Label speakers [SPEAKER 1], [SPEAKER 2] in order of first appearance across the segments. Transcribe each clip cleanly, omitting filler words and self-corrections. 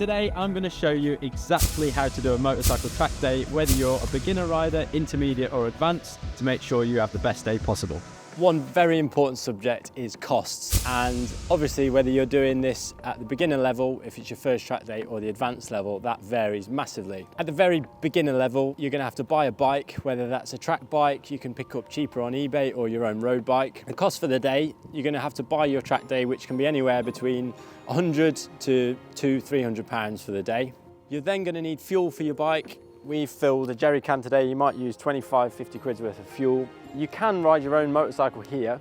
[SPEAKER 1] Today I'm going to show you exactly how to do a motorcycle track day, whether you're a beginner rider, intermediate or advanced, to make sure you have the best day possible.
[SPEAKER 2] One very important subject is costs, and obviously whether you're doing this at the beginner level, if it's your first track day, or the advanced level, that varies massively. At the very beginner level, you're going to have to buy a bike, whether that's a track bike you can pick up cheaper on eBay or your own road bike. The cost for the day, you're going to have to buy your track day, which can be anywhere between 100 to £300 for the day. You're then going to need fuel for your bike. We've filled a jerry can today. You might use 25–50 quid's worth of fuel. You can ride your own motorcycle here.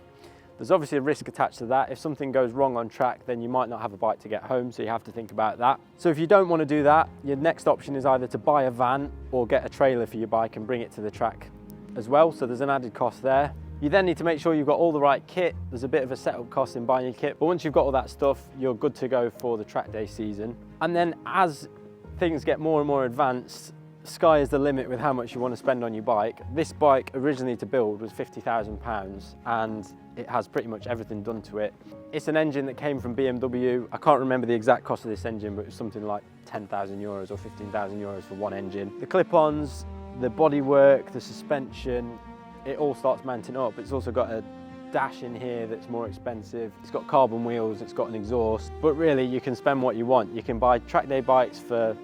[SPEAKER 2] There's obviously a risk attached to that. If something goes wrong on track, then you might not have a bike to get home, so you have to think about that. So if you don't want to do that, your next option is either to buy a van or get a trailer for your bike and bring it to the track as well. So there's an added cost there. You then need to make sure you've got all the right kit. There's a bit of a setup cost in buying your kit, but once you've got all that stuff, you're good to go for the track day season. And then as things get more and more advanced, sky is the limit with how much you want to spend on your bike. This bike originally to build was £50,000 and it has pretty much everything done to it. It's an engine that came from BMW. I can't remember the exact cost of this engine, but it was something like €10,000 or €15,000 for one engine. The clip-ons, the bodywork, the suspension, it all starts mounting up. It's also got a dash in here that's more expensive. It's got carbon wheels, it's got an exhaust, but really you can spend what you want. You can buy track day bikes for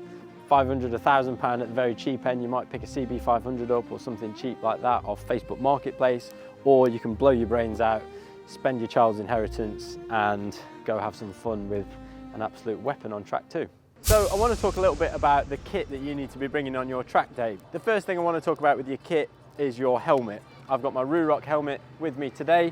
[SPEAKER 2] £500, £1,000 at the very cheap end. You might pick a CB500 up or something cheap like that off Facebook Marketplace, or you can blow your brains out, spend your child's inheritance and go have some fun with an absolute weapon on track too. So I want to talk a little bit about the kit that you need to be bringing on your track day. The first thing I want to talk about with your kit is your helmet. I've got my Ruroc helmet with me today.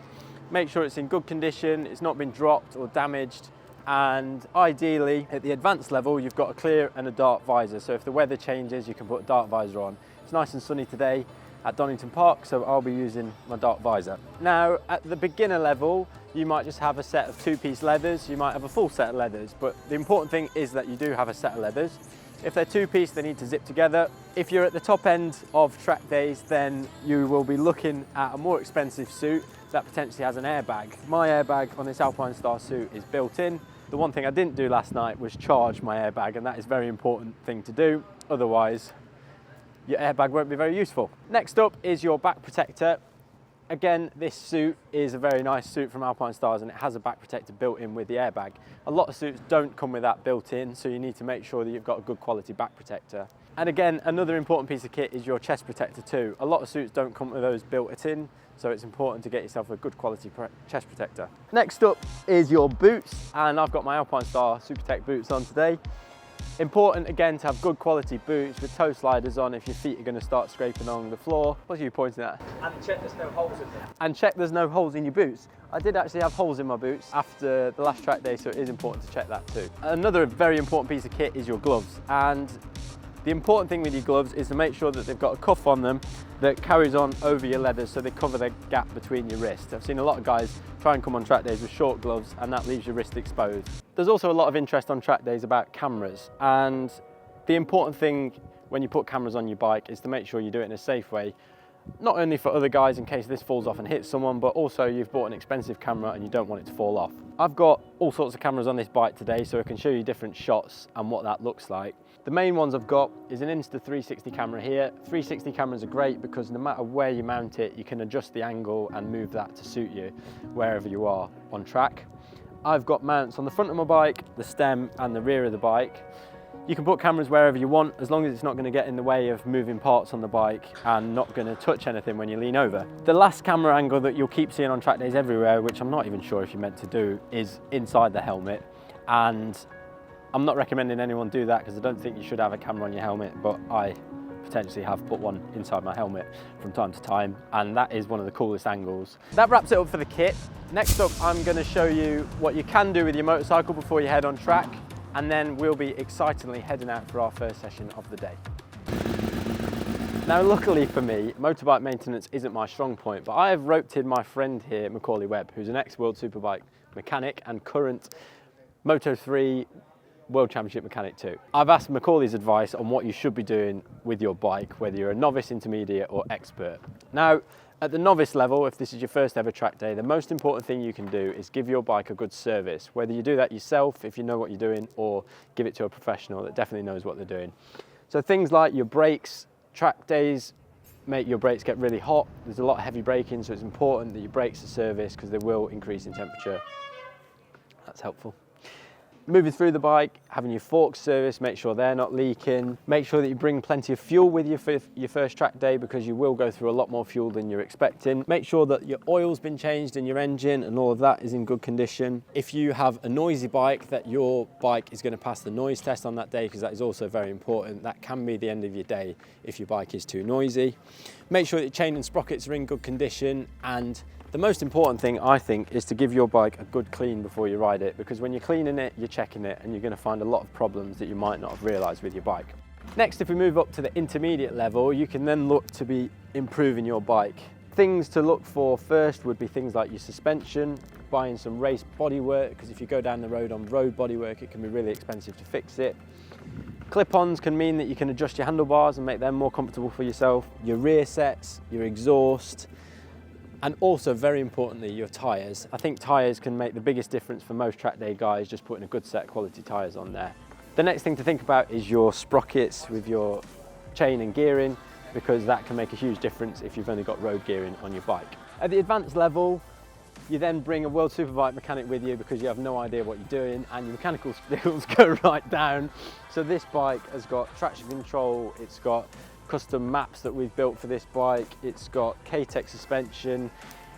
[SPEAKER 2] Make sure it's in good condition, it's not been dropped or damaged. And ideally, at the advanced level, you've got a clear and a dark visor. So if the weather changes, you can put a dark visor on. It's nice and sunny today at Donington Park, so I'll be using my dark visor. Now, at the beginner level, you might just have a set of two-piece leathers. You might have a full set of leathers, but the important thing is that you do have a set of leathers. If they're two-piece, they need to zip together. If you're at the top end of track days, then you will be looking at a more expensive suit that potentially has an airbag. My airbag on this Alpine Star suit is built in. The one thing I didn't do last night was charge my airbag, and that is a very important thing to do. Otherwise, your airbag won't be very useful. Next up is your back protector. Again, this suit is a very nice suit from Alpine Stars and it has a back protector built in with the airbag. A lot of suits don't come with that built in, so you need to make sure that you've got a good quality back protector. And again, another important piece of kit is your chest protector too. A lot of suits don't come with those built in, so it's important to get yourself a good quality chest protector. Next up is your boots, and I've got my Alpine Star Supertech boots on today. Important again to have good quality boots with toe sliders on if your feet are going to start scraping along the floor. What are you pointing at? And check there's no holes in them.
[SPEAKER 1] And check there's no holes in your boots. I did actually have holes in my boots after the last track day, so it is important to check that too. Another very important piece of kit is your gloves, and the important thing with your gloves is to make sure that they've got a cuff on them that carries on over your leathers so they cover the gap between your wrists. I've seen a lot of guys try and come on track days with short gloves and that leaves your wrist exposed. There's also a lot of interest on track days about cameras, and the important thing when you put cameras on your bike is to make sure you do it in a safe way. Not only for other guys in case this falls off and hits someone, but also you've bought an expensive camera and you don't want it to fall off. I've got all sorts of cameras on this bike today, so I can show you different shots and what that looks like. The main ones I've got is an Insta360 camera here. 360 cameras are great because no matter where you mount it, you can adjust the angle and move that to suit you wherever you are on track. I've got mounts on the front of my bike, the stem and the rear of the bike. You can put cameras wherever you want, as long as it's not going to get in the way of moving parts on the bike and not going to touch anything when you lean over. The last camera angle that you'll keep seeing on track days everywhere, which I'm not even sure if you're meant to do, is inside the helmet. And I'm not recommending anyone do that because I don't think you should have a camera on your helmet, but I potentially have put one inside my helmet from time to time, and that is one of the coolest angles. That wraps it up for the kit. Next up, I'm going to show you what you can do with your motorcycle before you head on track, and then we'll be excitingly heading out for our first session of the day. Now, luckily for me, motorbike maintenance isn't my strong point, but I have roped in my friend here, Macaulay Webb, who's an ex-World Superbike mechanic and current Moto3 World Championship mechanic too. I've asked Macaulay's advice on what you should be doing with your bike, whether you're a novice, intermediate or expert. Now, At the novice level, if this is your first ever track day, the most important thing you can do is give your bike a good service. Whether you do that yourself, if you know what you're doing, or give it to a professional that definitely knows what they're doing. So things like your brakes, track days make your brakes get really hot. There's a lot of heavy braking, so it's important that your brakes are serviced because they will increase in temperature. That's helpful. Moving through the bike, having your forks serviced, make sure they're not leaking. Make sure that you bring plenty of fuel with you for your first track day because you will go through a lot more fuel than you're expecting. Make sure that your oil's been changed in your engine and all of that is in good condition. If you have a noisy bike, that your bike is going to pass the noise test on that day because that is also very important. That can be the end of your day if your bike is too noisy. Make sure that your chain and sprockets are in good condition, and the most important thing, I think, is to give your bike a good clean before you ride it, because when you're cleaning it, you're checking it, and you're going to find a lot of problems that you might not have realised with your bike. Next, if we move up to the intermediate level, you can then look to be improving your bike. Things to look for first would be things like your suspension, buying some race bodywork, because if you go down the road on road bodywork, it can be really expensive to fix it. Clip-ons can mean that you can adjust your handlebars and make them more comfortable for yourself, your rear sets, your exhaust, and also, very importantly, your tyres. I think tyres can make the biggest difference for most track day guys, just putting a good set of quality tyres on there. The next thing to think about is your sprockets with your chain and gearing, because that can make a huge difference if you've only got road gearing on your bike. At the advanced level, you then bring a World Superbike mechanic with you because you have no idea what you're doing and your mechanical skills go right down. So this bike has got traction control, it's got custom maps that we've built for this bike, it's got K-Tech suspension,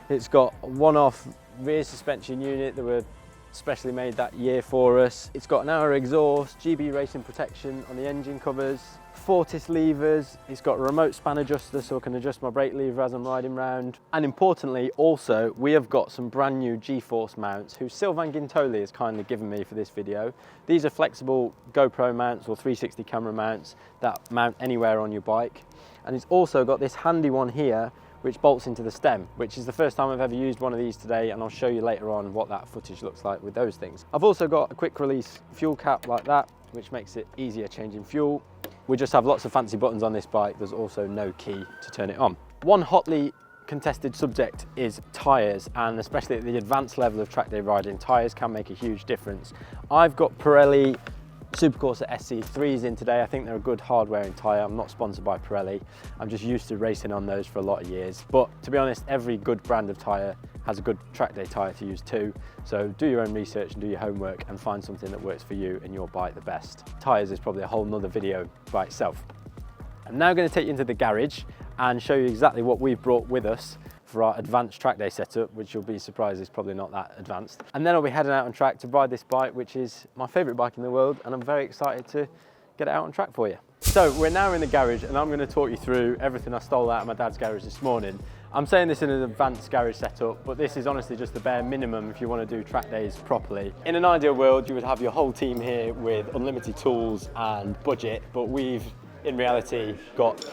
[SPEAKER 1] it's got a one-off rear suspension unit that were specially made that year for us. It's got an hour exhaust, GB racing protection on the engine covers, Fortis levers, it's got a remote span adjuster so I can adjust my brake lever as I'm riding round. And importantly also, we have got some brand new G-Force mounts who Sylvain Gintoli has kindly given me for this video. These are flexible GoPro mounts or 360 camera mounts that mount anywhere on your bike. And it's also got this handy one here which bolts into the stem, which is the first time I've ever used one of these today, and I'll show you later on what that footage looks like with those things. I've also got a quick release fuel cap like that, which makes it easier changing fuel. We just have lots of fancy buttons on this bike. There's also no key to turn it on. One hotly contested subject is tyres, and especially at the advanced level of track day riding, tyres can make a huge difference. I've got Pirelli Supercorsa SC3s in today. I think they're a good hard-wearing tyre. I'm not sponsored by Pirelli. I'm just used to racing on those for a lot of years. But to be honest, every good brand of tyre has a good track day tyre to use too. So do your own research and do your homework and find something that works for you and your bike the best. Tyres is probably a whole nother video by itself. I'm now going to take you into the garage and show you exactly what we've brought with us for our advanced track day setup, which you'll be surprised is probably not that advanced. And then I'll be heading out on track to ride this bike, which is my favourite bike in the world, and I'm very excited to get it out on track for you. So we're now in the garage and I'm going to talk you through everything I stole out of my dad's garage this morning. I'm saying this in an advanced garage setup, but this is honestly just the bare minimum if you want to do track days properly. In an ideal world, you would have your whole team here with unlimited tools and budget, but we've, in reality, got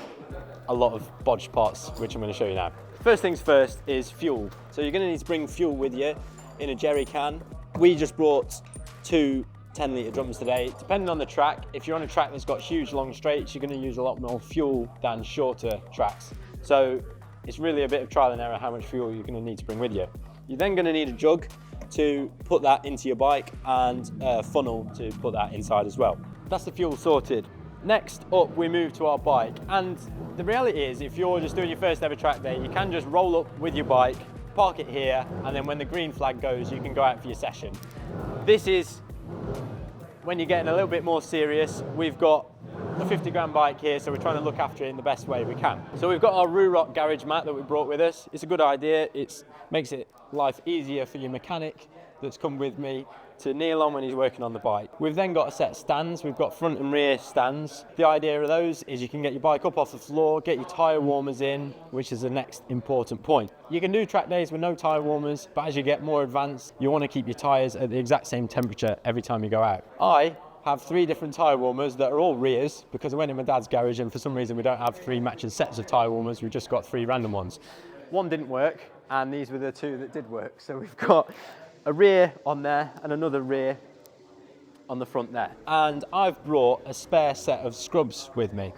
[SPEAKER 1] a lot of bodged parts, which I'm going to show you now. First things first is fuel. So you're going to need to bring fuel with you in a jerry can. We just brought 2 10-litre drums today. Depending on the track, if you're on a track that's got huge long straights, you're going to use a lot more fuel than shorter tracks. So it's really a bit of trial and error how much fuel you're going to need to bring with you. You're then going to need a jug to put that into your bike and a funnel to put that inside as well. That's the fuel sorted. Next up, we move to our bike, and the reality is if you're just doing your first ever track day, you can just roll up with your bike, park it here, and then when the green flag goes, you can go out for your session. This is when you're getting a little bit more serious. We've got a 50 grand bike here, so we're trying to look after it in the best way we can. So we've got our Rock garage mat that we brought with us. It's a good idea. It makes it life easier for your mechanic that's come with me to kneel on when he's working on the bike. We've then got a set of stands. We've got front and rear stands. The idea of those is you can get your bike up off the floor, get your tyre warmers in, which is the next important point. You can do track days with no tyre warmers, but as you get more advanced, you want to keep your tyres at the exact same temperature every time you go out. I have 3 different tyre warmers that are all rears because I went in my dad's garage and for some reason we don't have 3 matching sets of tyre warmers, we've just got 3 random ones. One didn't work and these were the 2 that did work. So we've got a rear on there and another rear on the front there. And I've brought a spare set of scrubs with me.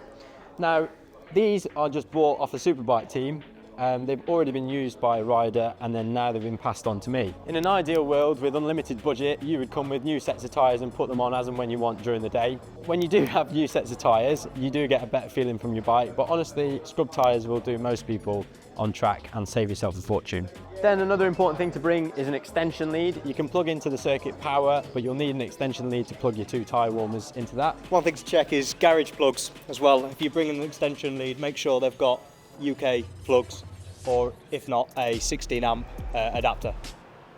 [SPEAKER 1] Now, these are just bought off a superbike team They've already been used by a rider and then now they've been passed on to me. In an ideal world with unlimited budget, you would come with new sets of tyres and put them on as and when you want during the day. When you do have new sets of tyres, you do get a better feeling from your bike, but honestly, scrub tyres will do most people on track and save yourself a fortune. Then another important thing to bring is an extension lead. You can plug into the circuit power, but you'll need an extension lead to plug your 2 tyre warmers into that.
[SPEAKER 3] One thing to check is garage plugs as well. If you bring in an extension lead, make sure they've got UK plugs, or if not, a 16 amp adapter.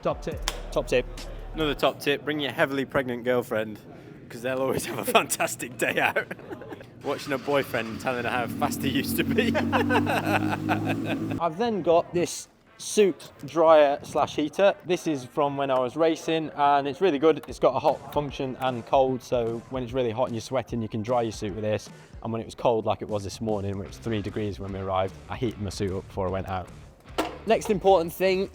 [SPEAKER 1] Top tip.
[SPEAKER 3] Top tip.
[SPEAKER 2] Another top tip, bring your heavily pregnant girlfriend, because they'll always have a fantastic day out. Watching a boyfriend telling her how fast he used to be.
[SPEAKER 1] I've then got this suit dryer / heater. This is from when I was racing and it's really good. It's got a hot function and cold, so when it's really hot and you're sweating, you can dry your suit with this. And when it was cold, like it was this morning, which was 3 degrees when we arrived, I heated my suit up before I went out. Next important thing,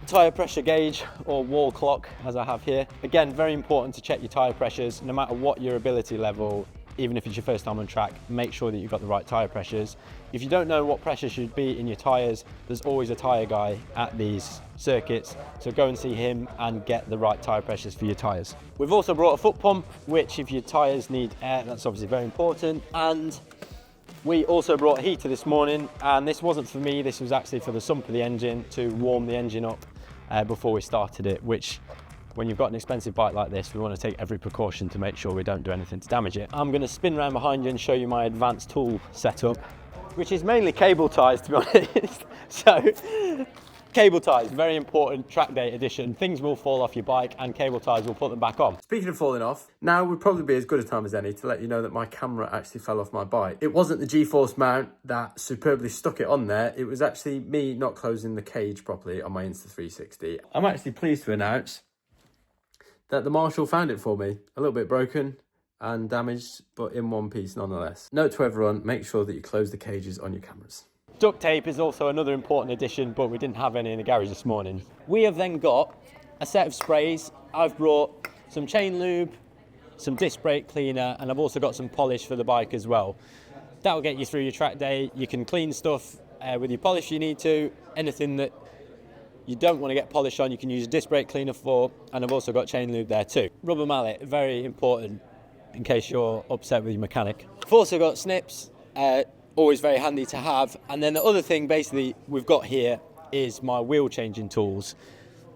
[SPEAKER 1] tyre pressure gauge or wall clock, as I have here. Again, very important to check your tyre pressures, no matter what your ability level. Even if it's your first time on track, make sure that you've got the right tyre pressures. If you don't know what pressure should be in your tyres, there's always a tyre guy at these circuits, so go and see him and get the right tyre pressures for your tyres. We've also brought a foot pump, which if your tyres need air, that's obviously very important. And we also brought a heater this morning, and this wasn't for me, this was actually for the sump of the engine to warm the engine up before we started it, which when you've got an expensive bike like this, we want to take every precaution to make sure we don't do anything to damage it. I'm going to spin around behind you and show you my advanced tool setup, which is mainly cable ties, to be honest. So, cable ties, very important track day edition. Things will fall off your bike and cable ties will put them back on.
[SPEAKER 2] Speaking of falling off, now would probably be as good a time as any to let you know that my camera actually fell off my bike. It wasn't the G-force mount that superbly stuck it on there. It was actually me not closing the cage properly on my Insta360. I'm actually pleased to announce that the marshal found it for me. A little bit broken and damaged, but in one piece nonetheless. Note to everyone, make sure that you close the cages on your cameras.
[SPEAKER 1] Duct tape is also another important addition, but we didn't have any in the garage this morning. We have then got a set of sprays. I've brought some chain lube, some disc brake cleaner, and I've also got some polish for the bike as well. That will get you through your track day. You can clean stuff with your polish if you need to. Anything that you don't want to get polish on, you can use a disc brake cleaner for, and I've also got chain lube there too. Rubber mallet, very important in case you're upset with your mechanic. I've also got snips, always very handy to have. And then the other thing basically we've got here is my wheel changing tools.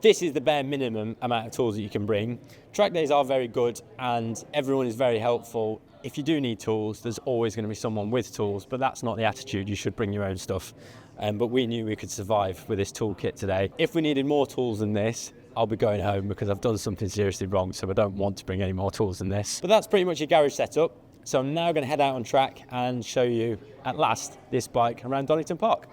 [SPEAKER 1] This is the bare minimum amount of tools that you can bring. Track days are very good and everyone is very helpful. If you do need tools, there's always going to be someone with tools, but that's not the attitude. You should bring your own stuff. But we knew we could survive with this toolkit today. If we needed more tools than this, I'll be going home because I've done something seriously wrong, so I don't want to bring any more tools than this. But that's pretty much your garage setup. So I'm now going to head out on track and show you, at last, this bike around Donington Park.